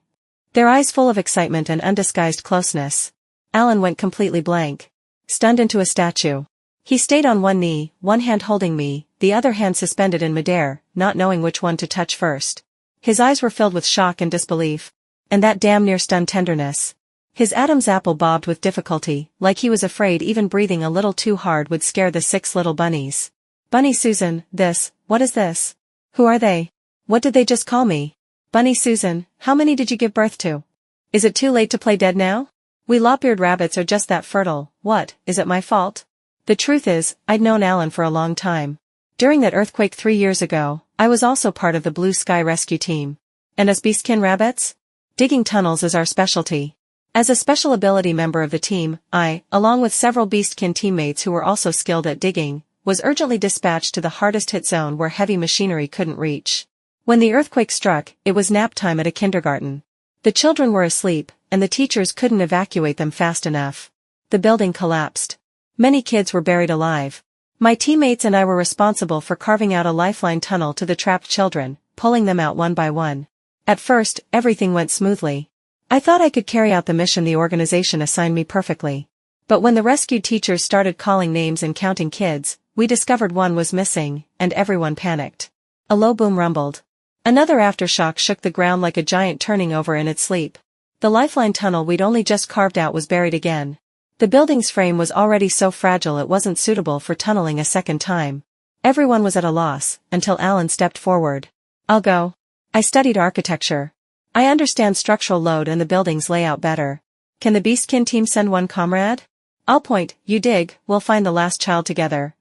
Their eyes full of excitement and undisguised closeness. Alan went completely blank. Stunned into a statue. He stayed on one knee, one hand holding me, the other hand suspended in midair, not knowing which one to touch first. His eyes were filled with shock and disbelief. And that damn near stunned tenderness. His Adam's apple bobbed with difficulty, like he was afraid even breathing a little too hard would scare the 6 little bunnies. Bunny Susan, what is this? Who are they? What did they just call me? Bunny Susan, how many did you give birth to? Is it too late to play dead now? We lop-eared rabbits are just that fertile. What, is it my fault? The truth is, I'd known Alan for a long time. During that earthquake 3 years ago, I was also part of the Blue Sky Rescue Team. And us beastkin rabbits? Digging tunnels is our specialty. As a special ability member of the team, I, along with several beastkin teammates who were also skilled at digging, was urgently dispatched to the hardest hit zone where heavy machinery couldn't reach. When the earthquake struck, it was nap time at a kindergarten. The children were asleep, and the teachers couldn't evacuate them fast enough. The building collapsed. Many kids were buried alive. My teammates and I were responsible for carving out a lifeline tunnel to the trapped children, pulling them out one by one. At first, everything went smoothly. I thought I could carry out the mission the organization assigned me perfectly. But when the rescued teachers started calling names and counting kids, we discovered one was missing, and everyone panicked. A low boom rumbled. Another aftershock shook the ground like a giant turning over in its sleep. The lifeline tunnel we'd only just carved out was buried again. The building's frame was already so fragile it wasn't suitable for tunneling a second time. Everyone was at a loss, until Alan stepped forward. I'll go. I studied architecture. I understand structural load and the building's layout better. Can the beastkin team send one comrade? I'll point, you dig, we'll find the last child together.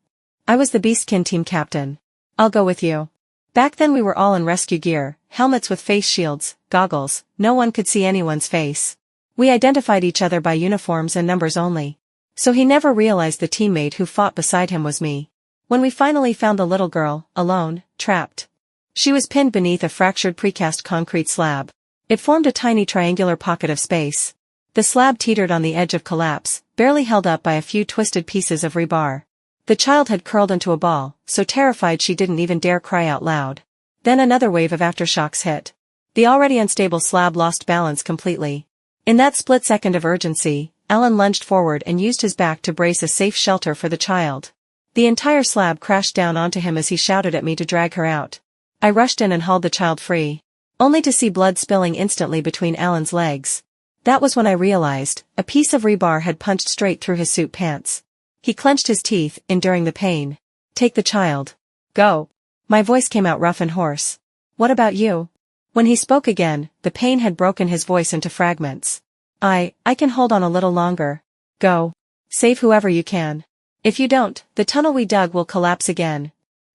I was the beastkin team captain. I'll go with you. Back then we were all in rescue gear, helmets with face shields, goggles, no one could see anyone's face. We identified each other by uniforms and numbers only. So he never realized the teammate who fought beside him was me. When we finally found the little girl, alone, trapped. She was pinned beneath a fractured precast concrete slab. It formed a tiny triangular pocket of space. The slab teetered on the edge of collapse, barely held up by a few twisted pieces of rebar. The child had curled into a ball, so terrified she didn't even dare cry out loud. Then another wave of aftershocks hit. The already unstable slab lost balance completely. In that split second of urgency, Alan lunged forward and used his back to brace a safe shelter for the child. The entire slab crashed down onto him as he shouted at me to drag her out. I rushed in and hauled the child free. Only to see blood spilling instantly between Alan's legs. That was when I realized, a piece of rebar had punched straight through his suit pants. He clenched his teeth, enduring the pain. Take the child. Go. My voice came out rough and hoarse. What about you? When he spoke again, the pain had broken his voice into fragments. I can hold on a little longer. Go. Save whoever you can. If you don't, the tunnel we dug will collapse again.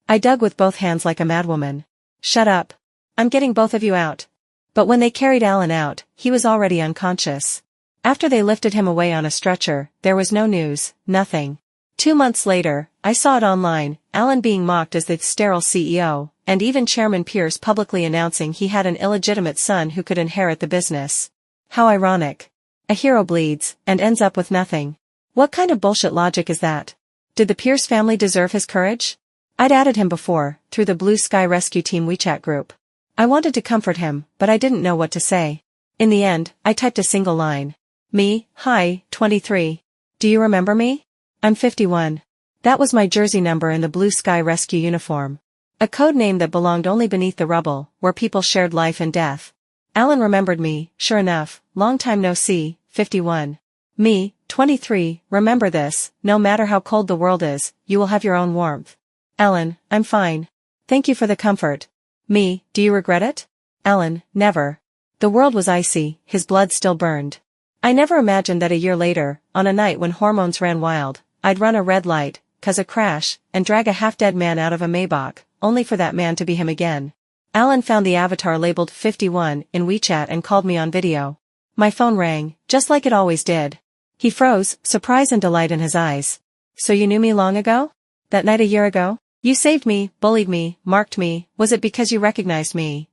I dug with both hands like a madwoman. Shut up. I'm getting both of you out. But when they carried Alan out, he was already unconscious. After they lifted him away on a stretcher, there was no news, nothing. 2 months later, I saw it online, Alan being mocked as the sterile CEO, and even Chairman Pierce publicly announcing he had an illegitimate son who could inherit the business. How ironic. A hero bleeds, and ends up with nothing. What kind of bullshit logic is that? Did the Pierce family deserve his courage? I'd added him before, through the Blue Sky Rescue Team WeChat group. I wanted to comfort him, but I didn't know what to say. In the end, I typed a single line. Me, hi, 23. Do you remember me? I'm 51. That was my jersey number in the Blue Sky Rescue uniform. A code name that belonged only beneath the rubble, where people shared life and death. Alan remembered me, sure enough, long time no see, 51. Me, 23, remember this, no matter how cold the world is, you will have your own warmth. Alan, I'm fine. Thank you for the comfort. Me, do you regret it? Alan, never. The world was icy, his blood still burned. I never imagined that a year later, on a night when hormones ran wild, I'd run a red light, cause a crash, and drag a half-dead man out of a Maybach, only for that man to be him again. Alan found the avatar labeled 51 in WeChat and called me on video. My phone rang, just like it always did. He froze, surprise and delight in his eyes. So you knew me long ago? That night a year ago? You saved me, bullied me, marked me, was it because you recognized me?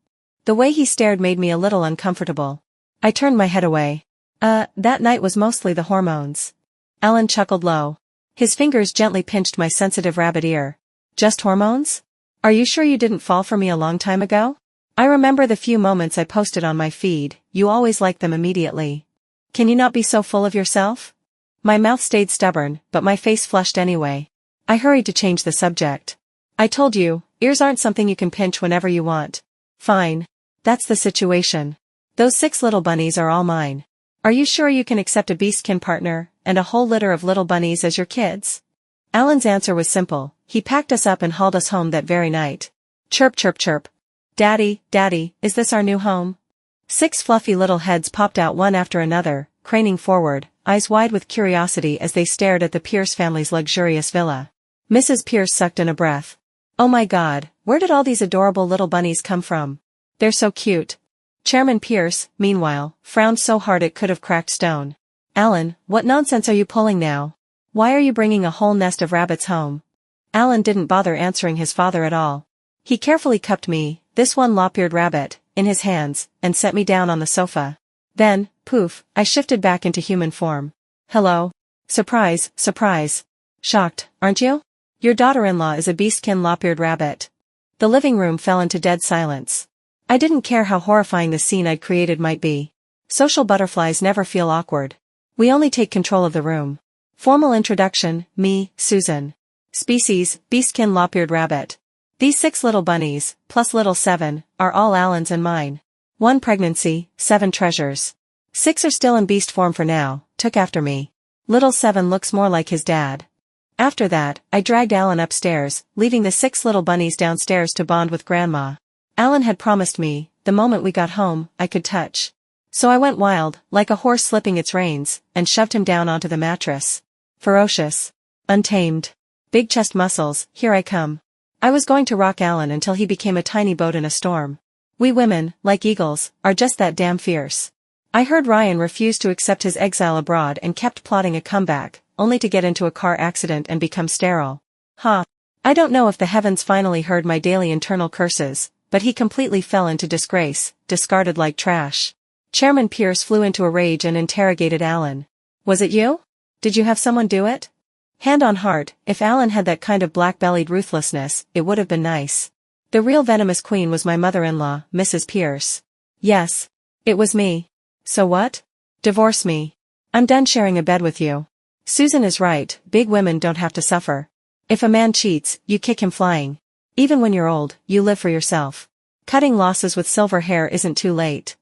The way he stared made me a little uncomfortable. I turned my head away. That night was mostly the hormones. Alan chuckled low. His fingers gently pinched my sensitive rabbit ear. Just hormones? Are you sure you didn't fall for me a long time ago? I remember the few moments I posted on my feed, you always liked them immediately. Can you not be so full of yourself? My mouth stayed stubborn, but my face flushed anyway. I hurried to change the subject. I told you, ears aren't something you can pinch whenever you want. Fine. That's the situation. Those 6 little bunnies are all mine. Are you sure you can accept a beastkin partner, and a whole litter of little bunnies as your kids? Alan's answer was simple, he packed us up and hauled us home that very night. Chirp chirp chirp. Daddy, Daddy, is this our new home? 6 fluffy little heads popped out one after another, craning forward, eyes wide with curiosity as they stared at the Pierce family's luxurious villa. Mrs. Pierce sucked in a breath. Oh my God, where did all these adorable little bunnies come from? They're so cute. Chairman Pierce, meanwhile, frowned so hard it could have cracked stone. Alan, what nonsense are you pulling now? Why are you bringing a whole nest of rabbits home? Alan didn't bother answering his father at all. He carefully cupped me, this one lop-eared rabbit, in his hands, and set me down on the sofa. Then, poof, I shifted back into human form. Hello? Surprise, surprise. Shocked, aren't you? Your daughter-in-law is a beastkin lop-eared rabbit. The living room fell into dead silence. I didn't care how horrifying the scene I'd created might be. Social butterflies never feel awkward. We only take control of the room. Formal introduction, me, Susan. Species, beastkin lop-eared rabbit. These 6 little bunnies, plus little 7, are all Alan's and mine. 1 pregnancy, 7 treasures. 6 are still in beast form for now, took after me. Little 7 looks more like his dad. After that, I dragged Alan upstairs, leaving the 6 little bunnies downstairs to bond with Grandma. Alan had promised me, the moment we got home, I could touch. So I went wild, like a horse slipping its reins, and shoved him down onto the mattress. Ferocious. Untamed. Big chest muscles, here I come. I was going to rock Alan until he became a tiny boat in a storm. We women, like eagles, are just that damn fierce. I heard Ryan refused to accept his exile abroad and kept plotting a comeback, only to get into a car accident and become sterile. I don't know if the heavens finally heard my daily internal curses, but he completely fell into disgrace, discarded like trash. Chairman Pierce flew into a rage and interrogated Alan. Was it you? Did you have someone do it? Hand on heart, if Alan had that kind of black-bellied ruthlessness, it would have been nice. The real venomous queen was my mother-in-law, Mrs. Pierce. Yes. It was me. So what? Divorce me. I'm done sharing a bed with you. Susan is right, big women don't have to suffer. If a man cheats, you kick him flying. Even when you're old, you live for yourself. Cutting losses with silver hair isn't too late.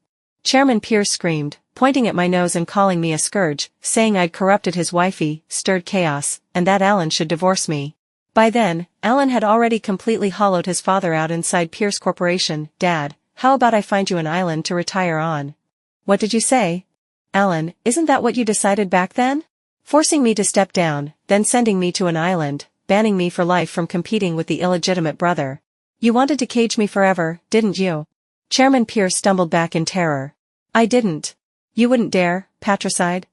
Chairman Pierce screamed, pointing at my nose and calling me a scourge, saying I'd corrupted his wifey, stirred chaos, and that Alan should divorce me. By then, Alan had already completely hollowed his father out inside Pierce Corporation. Dad, how about I find you an island to retire on? What did you say? Alan, isn't that what you decided back then? Forcing me to step down, then sending me to an island, banning me for life from competing with the illegitimate brother. You wanted to cage me forever, didn't you? Chairman Pierce stumbled back in terror. I didn't. You wouldn't dare, patricide?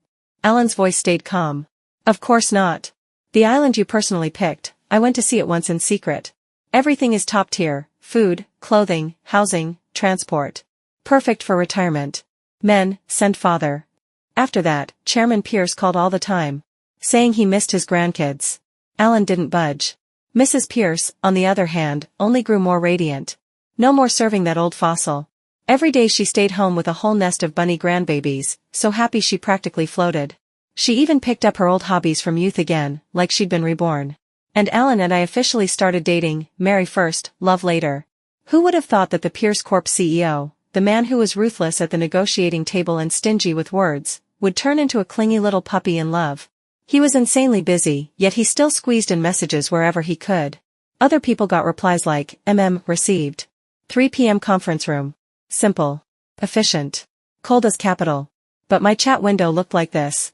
Alan's voice stayed calm. Of course not. The island you personally picked, I went to see it once in secret. Everything is top tier, food, clothing, housing, transport. Perfect for retirement. Men, send father. After that, Chairman Pierce called all the time, saying he missed his grandkids. Alan didn't budge. Mrs. Pierce, on the other hand, only grew more radiant. No more serving that old fossil. Every day she stayed home with a whole nest of bunny grandbabies, so happy she practically floated. She even picked up her old hobbies from youth again, like she'd been reborn. And Alan and I officially started dating, marry first, love later. Who would have thought that the Pierce Corp CEO, the man who was ruthless at the negotiating table and stingy with words, would turn into a clingy little puppy in love? He was insanely busy, yet he still squeezed in messages wherever he could. Other people got replies like, received. 3 p.m. conference room. Simple. Efficient. Cold as capital. But my chat window looked like this.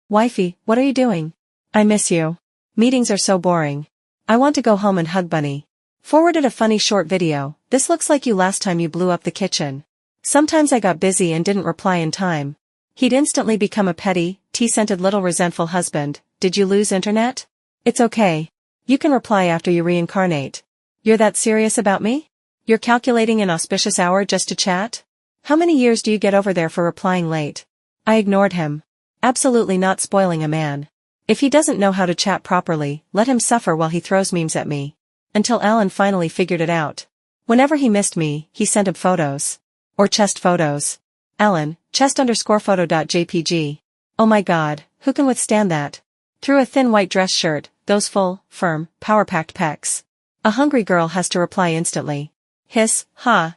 Wifey, what are you doing? I miss you. Meetings are so boring. I want to go home and hug Bunny. Forwarded a funny short video. This looks like you last time you blew up the kitchen. Sometimes I got busy and didn't reply in time. He'd instantly become a petty, tea-scented little resentful husband. Did you lose internet? It's okay. You can reply after you reincarnate. You're that serious about me? You're calculating an auspicious hour just to chat? How many years do you get over there for replying late? I ignored him. Absolutely not spoiling a man. If he doesn't know how to chat properly, let him suffer while he throws memes at me. Until Alan finally figured it out. Whenever he missed me, he sent him photos. Or chest photos. Alan, chest_photo.jpg. Oh my god, who can withstand that? Through a thin white dress shirt, those full, firm, power-packed pecs. A hungry girl has to reply instantly. Hiss, ha,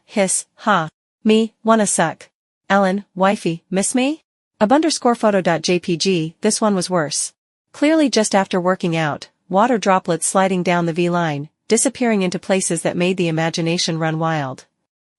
me, wanna suck. Alan, wifey, miss me? _photo.jpg, this one was worse. Clearly just after working out, water droplets sliding down the V-line, disappearing into places that made the imagination run wild.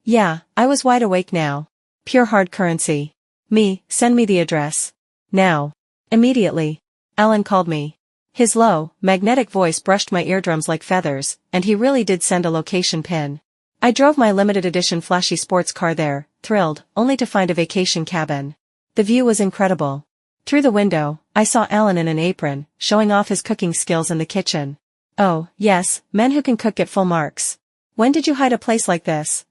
Yeah, I was wide awake now. Pure hard currency. Me, send me the address. Now. Immediately. Alan called me. His low, magnetic voice brushed my eardrums like feathers, and he really did send a location pin. I drove my limited edition flashy sports car there, thrilled, only to find a vacation cabin. The view was incredible. Through the window, I saw Alan in an apron, showing off his cooking skills in the kitchen. Oh, yes, men who can cook get full marks. When did you hide a place like this?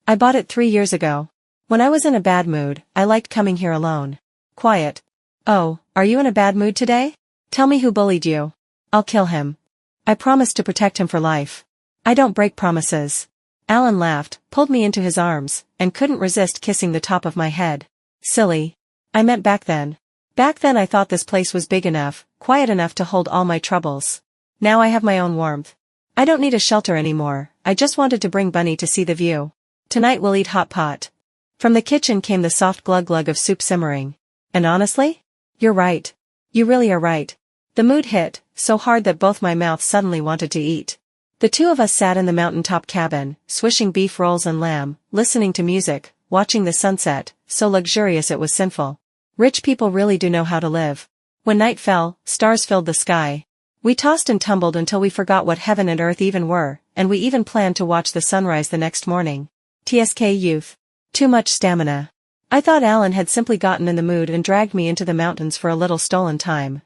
I bought it 3 years ago. When I was in a bad mood, I liked coming here alone. Quiet. Oh, are you in a bad mood today? Tell me who bullied you. I'll kill him. I promised to protect him for life. I don't break promises. Alan laughed, pulled me into his arms, and couldn't resist kissing the top of my head. Silly. I meant back then. Back then I thought this place was big enough, quiet enough to hold all my troubles. Now I have my own warmth. I don't need a shelter anymore, I just wanted to bring Bunny to see the view. Tonight we'll eat hot pot. From the kitchen came the soft glug-glug of soup simmering. And honestly? You're right. You really are right. The mood hit, so hard that both my mouths suddenly wanted to eat. The two of us sat in the mountaintop cabin, swishing beef rolls and lamb, listening to music, watching the sunset, so luxurious it was sinful. Rich people really do know how to live. When night fell, stars filled the sky. We tossed and tumbled until we forgot what heaven and earth even were, and we even planned to watch the sunrise the next morning. TSK youth. Too much stamina. I thought Alan had simply gotten in the mood and dragged me into the mountains for a little stolen time.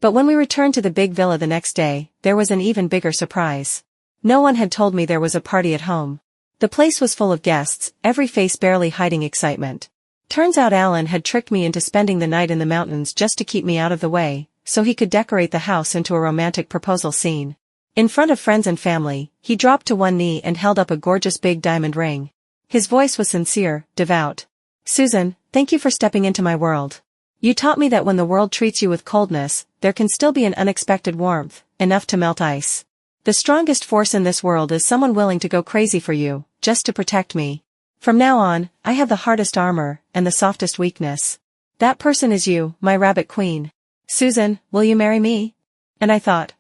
But when we returned to the big villa the next day, there was an even bigger surprise. No one had told me there was a party at home. The place was full of guests, every face barely hiding excitement. Turns out Alan had tricked me into spending the night in the mountains just to keep me out of the way, so he could decorate the house into a romantic proposal scene. In front of friends and family, he dropped to one knee and held up a gorgeous big diamond ring. His voice was sincere, devout. Susan, thank you for stepping into my world. You taught me that when the world treats you with coldness, there can still be an unexpected warmth, enough to melt ice. The strongest force in this world is someone willing to go crazy for you, just to protect me. From now on, I have the hardest armor, and the softest weakness. That person is you, my rabbit queen. Susan, will you marry me? And I thought,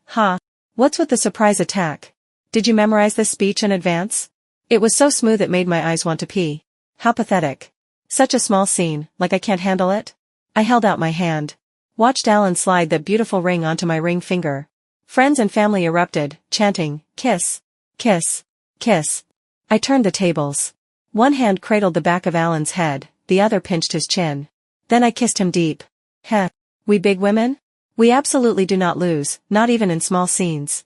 what's with the surprise attack? Did you memorize this speech in advance? It was so smooth it made my eyes want to pee. How pathetic. Such a small scene, like I can't handle it? I held out my hand. Watched Alan slide that beautiful ring onto my ring finger. Friends and family erupted, chanting, kiss, kiss, kiss. I turned the tables. One hand cradled the back of Alan's head, the other pinched his chin. Then I kissed him deep. We big women? We absolutely do not lose, not even in small scenes.